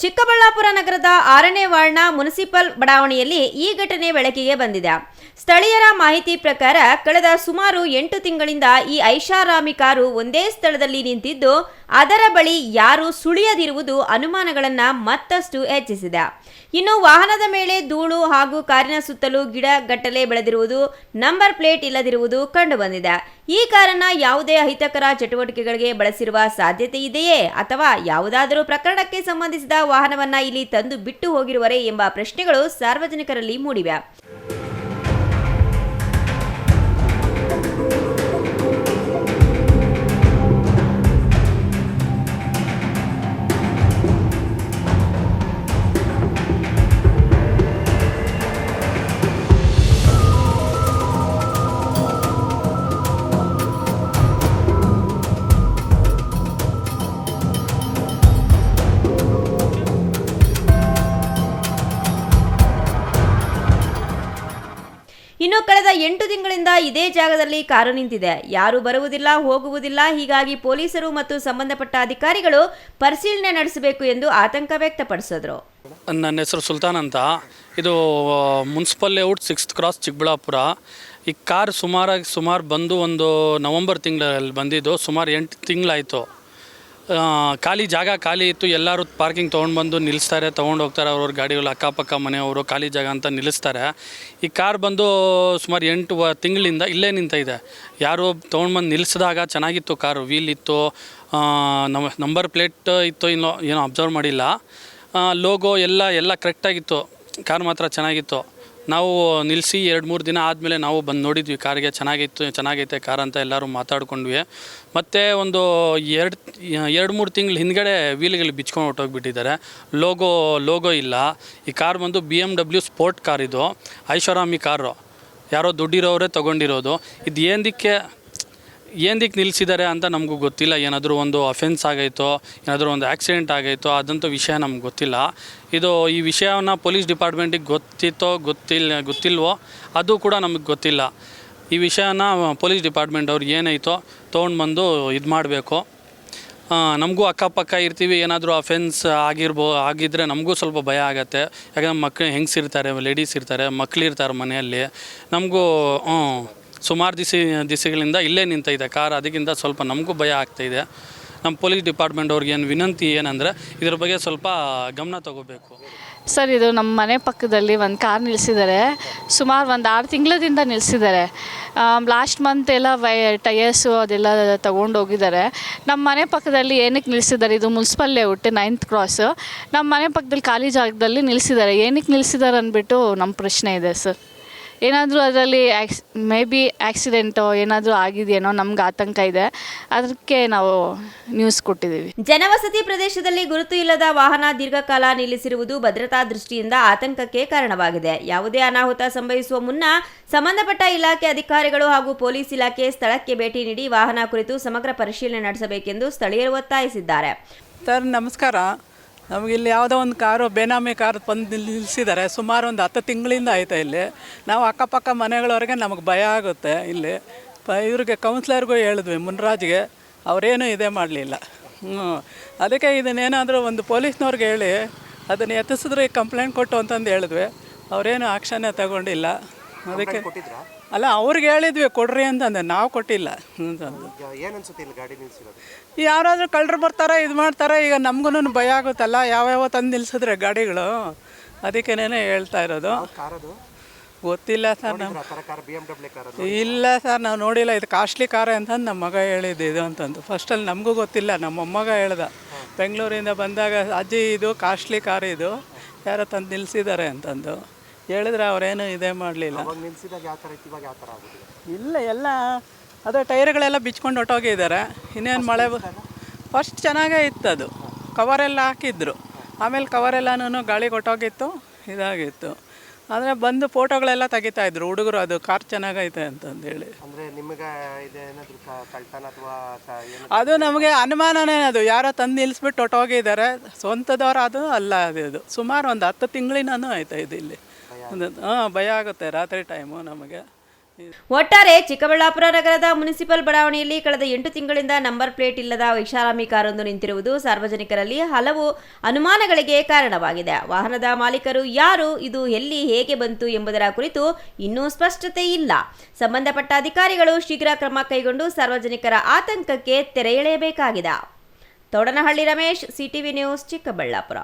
ಚಿಕ್ಕಬಳ್ಳಾಪುರ ನಗರದ 6ನೇ ವಾರ್ಡ್ನ ಮುನಿಸಿಪಲ್ ಬಡಾವಣೆಯಲ್ಲಿ ಈ ಘಟನೆ ಬೆಳಕಿಗೆ ಬಂದಿದೆ. ಸ್ಥಳೀಯರ ಮಾಹಿತಿ ಪ್ರಕಾರ ಕಳೆದ ಸುಮಾರು 8 ತಿಂಗಳಿಂದ ಈ ಐಷಾರಾಮಿ ಕಾರು ಒಂದೇ ಸ್ಥಳದಲ್ಲಿ ನಿಂತಿದ್ದು ಅದರ ಬಳಿ ಯಾರೂ ಸುಳಿಯದಿರುವುದು ಅನುಮಾನಗಳನ್ನು ಮತ್ತಷ್ಟು ಹೆಚ್ಚಿಸಿದೆ. ಇನ್ನು ವಾಹನದ ಮೇಲೆ ಧೂಳು ಹಾಗೂ ಕಾರಿನ ಸುತ್ತಲೂ ಗಿಡಗಟ್ಟಲೆ ಬೆಳೆದಿರುವುದು, ನಂಬರ್ ಪ್ಲೇಟ್ ಇಲ್ಲದಿರುವುದು ಕಂಡುಬಂದಿದೆ. ಈ ಕಾರನ್ನು ಯಾವುದೇ ಅಹಿತಕರ ಚಟುವಟಿಕೆಗಳಿಗೆ ಬಳಸಿರುವ ಸಾಧ್ಯತೆ ಇದೆಯೇ ಅಥವಾ ಯಾವುದಾದರೂ ಪ್ರಕರಣಕ್ಕೆ ಸಂಬಂಧಿಸಿದ ವಾಹನವನ್ನ ಇಲ್ಲಿ ತಂದು ಬಿಟ್ಟು ಹೋಗಿರುವರೇ ಎಂಬ ಪ್ರಶ್ನೆಗಳು ಸಾರ್ವಜನಿಕರಲ್ಲಿ ಮೂಡಿವೆ. ಇನ್ನು ಕಳೆದ 8 ತಿಂಗಳಿಂದ ಇದೇ ಜಾಗದಲ್ಲಿ ಕಾರು ನಿಂತಿದೆ. ಯಾರು ಬರುವುದಿಲ್ಲ, ಹೋಗುವುದಿಲ್ಲ. ಹೀಗಾಗಿ ಪೊಲೀಸರು ಮತ್ತು ಸಂಬಂಧಪಟ್ಟ ಅಧಿಕಾರಿಗಳು ಪರಿಶೀಲನೆ ನಡೆಸಬೇಕು ಎಂದು ಆತಂಕ ವ್ಯಕ್ತಪಡಿಸಿದರು. ನನ್ನ ಹೆಸರು ಸುಲ್ತಾನ್ ಅಂತ. ಇದು municipal layout 6th cross Chikkaballapur. ಈ ಕಾರ್ ಸುಮಾರು ಬಂದು ಒಂದು ನವಂಬರ್ ತಿಂಗಳಲ್ಲಿ ಬಂದಿದ್ದು. ಸುಮಾರು 8 ತಿಂಗಳಾಯಿತು. ಖಾಲಿ ಇತ್ತು. ಎಲ್ಲರೂ ಪಾರ್ಕಿಂಗ್ ತೊಗೊಂಡು ನಿಲ್ಲಿಸ್ತಾರೆ, ತೊಗೊಂಡು ಹೋಗ್ತಾರೆ. ಅವ್ರವ್ರ ಗಾಡಿಗಳು ಅಕ್ಕಪಕ್ಕ ಮನೆಯವರು ಖಾಲಿ ಜಾಗ ಅಂತ ನಿಲ್ಲಿಸ್ತಾರೆ. ಈ ಕಾರ್ ಬಂದು ಸುಮಾರು 8 ತಿಂಗಳಿಂದ ಇಲ್ಲೇ ನಿಂತಿದೆ. ಯಾರು ತೊಗೊಂಡು ನಿಲ್ಲಿಸಿದಾಗ ಚೆನ್ನಾಗಿತ್ತು, ಕಾರು ವೀಲ್ ಇತ್ತು, ನಂಬರ್ ಪ್ಲೇಟ್ ಇತ್ತು, ಏನೋ ಅಬ್ಸರ್ವ್ ಮಾಡಿಲ್ಲ. ಲೋಗೋ ಎಲ್ಲ ಕರೆಕ್ಟಾಗಿತ್ತು. ಕಾರ್ ಮಾತ್ರ ಚೆನ್ನಾಗಿತ್ತು. ನಾವು ನಿಲ್ಲಿಸಿ 2-3 ದಿನ ಆದಮೇಲೆ ನಾವು ಬಂದು ನೋಡಿದ್ವಿ. ಕಾರಿಗೆ ಚೆನ್ನಾಗೈತೆ ಕಾರ್ ಅಂತ ಎಲ್ಲರೂ ಮಾತಾಡ್ಕೊಂಡ್ವಿ. ಮತ್ತು ಒಂದು 2-3 ತಿಂಗಳ ಹಿಂದ್ಗಡೆ ವೀಲ್ಗಳು ಬಿಚ್ಕೊಂಡು ಹೊಟ್ಟೋಗ್ಬಿಟ್ಟಿದ್ದಾರೆ. ಲೋಗೋ ಇಲ್ಲ. ಈ ಕಾರ್ ಬಂದು BMW ಸ್ಪೋರ್ಟ್ ಕಾರ್. ಇದು ಐಷಾರಾಮಿ ಕಾರು. ಯಾರೋ ದುಡ್ಡಿರೋರೇ ತೊಗೊಂಡಿರೋದು. ಇದು ಏನಕ್ಕೆ ನಿಲ್ಲಿಸಿದ್ದಾರೆ ಅಂತ ನಮಗೂ ಗೊತ್ತಿಲ್ಲ. ಏನಾದರೂ ಒಂದು ಅಫೆನ್ಸ್ ಆಗೈತೋ, ಏನಾದರೂ ಒಂದು ಆಕ್ಸಿಡೆಂಟ್ ಆಗೈತೋ, ಅದಂತೂ ವಿಷಯ ನಮ್ಗೆ ಗೊತ್ತಿಲ್ಲ. ಈ ವಿಷಯವನ್ನು ಪೊಲೀಸ್ ಡಿಪಾರ್ಟ್ಮೆಂಟಿಗೆ ಗೊತ್ತಿಲ್ವೋ ಅದು ಕೂಡ ನಮಗೆ ಗೊತ್ತಿಲ್ಲ. ಈ ವಿಷಯನ ಪೊಲೀಸ್ ಡಿಪಾರ್ಟ್ಮೆಂಟ್ ಅವ್ರು ಏನೈತೋ ತೊಗೊಂಡು ಇದು ಮಾಡಬೇಕು. ನಮಗೂ ಅಕ್ಕಪಕ್ಕ ಇರ್ತೀವಿ. ಏನಾದರೂ ಅಫೆನ್ಸ್ ಆಗಿದ್ದರೆ ನಮಗೂ ಸ್ವಲ್ಪ ಭಯ ಆಗುತ್ತೆ. ಯಾಕಂದರೆ ಮಕ್ಕಳು ಹೆಂಗಸಿರ್ತಾರೆ, ಲೇಡೀಸ್ ಇರ್ತಾರೆ, ಮಕ್ಕಳಿರ್ತಾರೆ ಮನೆಯಲ್ಲಿ. ನಮಗೂ ಸುಮಾರು ದಿವಸಗಳಿಂದ ಇಲ್ಲೇ ನಿಂತಿದೆ ಕಾರ್. ಅದಕ್ಕಿಂತ ಸ್ವಲ್ಪ ನಮಗೂ ಭಯ ಆಗ್ತಾಯಿದೆ. ನಮ್ಮ ಪೊಲೀಸ್ ಡಿಪಾರ್ಟ್ಮೆಂಟ್ ಅವ್ರಿಗೆ ವಿನಂತಿ ಏನಂದರೆ ಇದ್ರ ಬಗ್ಗೆ ಸ್ವಲ್ಪ ಗಮನ ತಗೋಬೇಕು. ಸರ್, ಇದು ನಮ್ಮ ಮನೆ ಪಕ್ಕದಲ್ಲಿ ಒಂದು ಕಾರ್ ನಿಲ್ಲಿಸಿದ್ದಾರೆ. ಸುಮಾರು ಒಂದು 6 ತಿಂಗಳದಿಂದ ನಿಲ್ಲಿಸಿದ್ದಾರೆ. ಲಾಸ್ಟ್ ಮಂತ್ ಎಲ್ಲ ಟಯರ್ಸು ಅದೆಲ್ಲ ತೊಗೊಂಡು ಹೋಗಿದ್ದಾರೆ. ನಮ್ಮ ಮನೆ ಪಕ್ಕದಲ್ಲಿ ಏನಕ್ಕೆ ನಿಲ್ಲಿಸಿದ್ದಾರೆ? ಇದು ಮುನ್ಸಿಪಲ್ ಲೇಔಟ್ 9th ಕ್ರಾಸ್. ನಮ್ಮ ಮನೆ ಪಕ್ಕದಲ್ಲಿ ಖಾಲಿ ಜಾಗದಲ್ಲಿ ನಿಲ್ಲಿಸಿದ್ದಾರೆ. ಏನಕ್ಕೆ ನಿಲ್ಲಿಸಿದ್ದಾರೆ ಅಂದ್ಬಿಟ್ಟು ನಮ್ಮ ಪ್ರಶ್ನೆ ಇದೆ ಸರ್. ಏನಾದರೂ ಅದರಲ್ಲಿ ಮೇ ಬಿ ಆಕ್ಸಿಡೆಂಟೋ ಏನಾದರೂ ಆಗಿದೆಯೇನೋ ನಮ್ಗೆ ಆತಂಕ ಇದೆ. ಅದಕ್ಕೆ ನಾವು ನ್ಯೂಸ್ ಕೊಟ್ಟಿದ್ದೀವಿ. ಜನವಸತಿ ಪ್ರದೇಶದಲ್ಲಿ ಗುರುತು ಇಲ್ಲದ ವಾಹನ ದೀರ್ಘಕಾಲ ನಿಲ್ಲಿಸಿರುವುದು ಭದ್ರತಾ ದೃಷ್ಟಿಯಿಂದ ಆತಂಕಕ್ಕೆ ಕಾರಣವಾಗಿದೆ. ಯಾವುದೇ ಅನಾಹುತ ಸಂಭವಿಸುವ ಮುನ್ನ ಸಂಬಂಧಪಟ್ಟ ಇಲಾಖೆ ಅಧಿಕಾರಿಗಳು ಹಾಗೂ ಪೊಲೀಸ್ ಇಲಾಖೆ ಸ್ಥಳಕ್ಕೆ ಭೇಟಿ ನೀಡಿ ವಾಹನ ಕುರಿತು ಸಮಗ್ರ ಪರಿಶೀಲನೆ ನಡೆಸಬೇಕೆಂದು ಸ್ಥಳೀಯರು ಒತ್ತಾಯಿಸಿದ್ದಾರೆ. ಸರ್ ನಮಸ್ಕಾರ. ನಮಗಿಲ್ಲಿ ಯಾವುದೋ ಒಂದು ಕಾರು ಬೇನಾಮಿ ಕಾರು ಬಂದು ನಿಲ್ಲಿಸಿದ್ದಾರೆ. ಸುಮಾರು ಒಂದು 10 ತಿಂಗಳಿಂದ ಆಯ್ತು ಇಲ್ಲಿ. ನಾವು ಅಕ್ಕಪಕ್ಕ ಮನೆಗಳವರೆಗೆ ನಮಗೆ ಭಯ ಆಗುತ್ತೆ. ಇಲ್ಲಿ ಇವ್ರಿಗೆ ಕೌನ್ಸಿಲರ್ಗೂ ಹೇಳಿದ್ವಿ, ಮುನ್ರಾಜ್ಗೆ. ಅವರೇನು ಇದೇ ಮಾಡಲಿಲ್ಲ. ಅದಕ್ಕೆ ಇದನ್ನೇನಾದರೂ ಒಂದು ಪೊಲೀಸ್ನವ್ರಿಗೆ ಹೇಳಿ ಅದನ್ನು ಎತ್ತಿಸಿದ್ರೆ ಕಂಪ್ಲೇಂಟ್ ಕೊಟ್ಟು ಅಂತಂದು ಹೇಳಿದ್ವಿ. ಅವರೇನು ಆಕ್ಷನ್ನೇ ತಗೊಂಡಿಲ್ಲ. ಅದಕ್ಕೆ ಅಲ್ಲ, ಅವ್ರಿಗೆ ಹೇಳಿದ್ವಿ ಕೊಡ್ರಿ ಅಂತಂದೆ, ನಾವು ಕೊಟ್ಟಿಲ್ಲ ಅಂತಂದು. ಯಾರಾದರೂ ಕಳ್ಳರು ಬರ್ತಾರೆ, ಇದು ಮಾಡ್ತಾರೆ. ಈಗ ನಮಗೂ ಭಯ ಆಗುತ್ತಲ್ಲ, ಯಾವ್ಯಾವ ತಂದು ನಿಲ್ಸಿದ್ರೆ ಗಾಡಿಗಳು. ಅದಕ್ಕೇನೇ ಹೇಳ್ತಾ ಇರೋದು. ಗೊತ್ತಿಲ್ಲ ಸರ್. ಇಲ್ಲ ಸರ್, ನಾವು ನೋಡಿಲ್ಲ. ಇದು ಕಾಸ್ಟ್ಲಿ ಕಾರೇ ಅಂತಂದು ನಮ್ಮ ಮಗ ಹೇಳಿದ್ದು ಇದು ಅಂತಂದು. ಫಸ್ಟಲ್ಲಿ ನಮಗೂ ಗೊತ್ತಿಲ್ಲ. ನಮ್ಮ ಮೊಮ್ಮಗ ಹೇಳ್ದ, ಬೆಂಗಳೂರಿಂದ ಬಂದಾಗ, ಅಜ್ಜಿ ಇದು ಕಾಸ್ಟ್ಲಿ ಕಾರ್, ಇದು ಯಾರೋ ತಂದು ನಿಲ್ಲಿಸಿದ್ದಾರೆ ಅಂತಂದು ಹೇಳಿದ್ರೆ ಅವರೇನು ಇದೇ ಮಾಡಲಿಲ್ಲ. ಇಲ್ಲ, ಎಲ್ಲ ಅದೇ ಟೈರ್ಗಳೆಲ್ಲ ಬಿಚ್ಕೊಂಡು ಹೊಟ್ಟೋಗಿದ್ದಾರೆ. ಇನ್ನೇನು ಮಳೆ ಫಸ್ಟ್ ಚೆನ್ನಾಗೇ ಇತ್ತು. ಅದು ಕವರೆಲ್ಲ ಹಾಕಿದ್ರು. ಆಮೇಲೆ ಕವರೆಲ್ಲನೂ ಗಾಳಿ ಕೊಟ್ಟೋಗಿತ್ತು, ಇದಾಗಿತ್ತು. ಆದರೆ ಬಂದು ಫೋಟೋಗಳೆಲ್ಲ ತೆಗಿತಾಯಿದ್ರು ಹುಡುಗರು. ಅದು ಕಾರ್ ಚೆನ್ನಾಗೈತೆ ಅಂತಂದೇಳಿ. ಅದು ನಮಗೆ ಅನುಮಾನನೇ. ಅದು ಯಾರೋ ತಂದು ನಿಲ್ಲಿಸ್ಬಿಟ್ಟು ಹೊಟ್ಟೋಗಿದ್ದಾರೆ. ಸ್ವಂತದವ್ರು ಅದು ಅಲ್ಲ. ಅದು ಸುಮಾರು ಒಂದು 10 ತಿಂಗಳಿನೂ ಆಯ್ತಾ ಇದು ಇಲ್ಲಿ. ಭಯ ಆಗುತ್ತೆ ರಾತ್ರಿ ಟೈಮು ನಮಗೆ. ಒಟ್ಟಾರೆ ಚಿಕ್ಕಬಳ್ಳಾಪುರ ನಗರದ ಮುನಿಸಿಪಲ್ ಬಡಾವಣೆಯಲ್ಲಿ ಕಳೆದ 8 ತಿಂಗಳಿಂದ ನಂಬರ್ ಪ್ಲೇಟ್ ಇಲ್ಲದ ಐಷಾರಾಮಿ ಕಾರೊಂದು ನಿಂತಿರುವುದು ಸಾರ್ವಜನಿಕರಲ್ಲಿ ಹಲವು ಅನುಮಾನಗಳಿಗೆ ಕಾರಣವಾಗಿದೆ. ವಾಹನದ ಮಾಲೀಕರು ಯಾರು, ಇದು ಎಲ್ಲಿ ಹೇಗೆ ಬಂತು ಎಂಬುದರ ಕುರಿತು ಇನ್ನೂ ಸ್ಪಷ್ಟತೆ ಇಲ್ಲ. ಸಂಬಂಧಪಟ್ಟ ಅಧಿಕಾರಿಗಳು ಶೀಘ್ರ ಕ್ರಮ ಕೈಗೊಂಡು ಸಾರ್ವಜನಿಕರ ಆತಂಕಕ್ಕೆ ತೆರೆ ಎಳೆಯಬೇಕಾಗಿದೆ. ತೋಡನಹಳ್ಳಿ ರಮೇಶ್, ಸಿಟಿವಿ ನ್ಯೂಸ್, ಚಿಕ್ಕಬಳ್ಳಾಪುರ.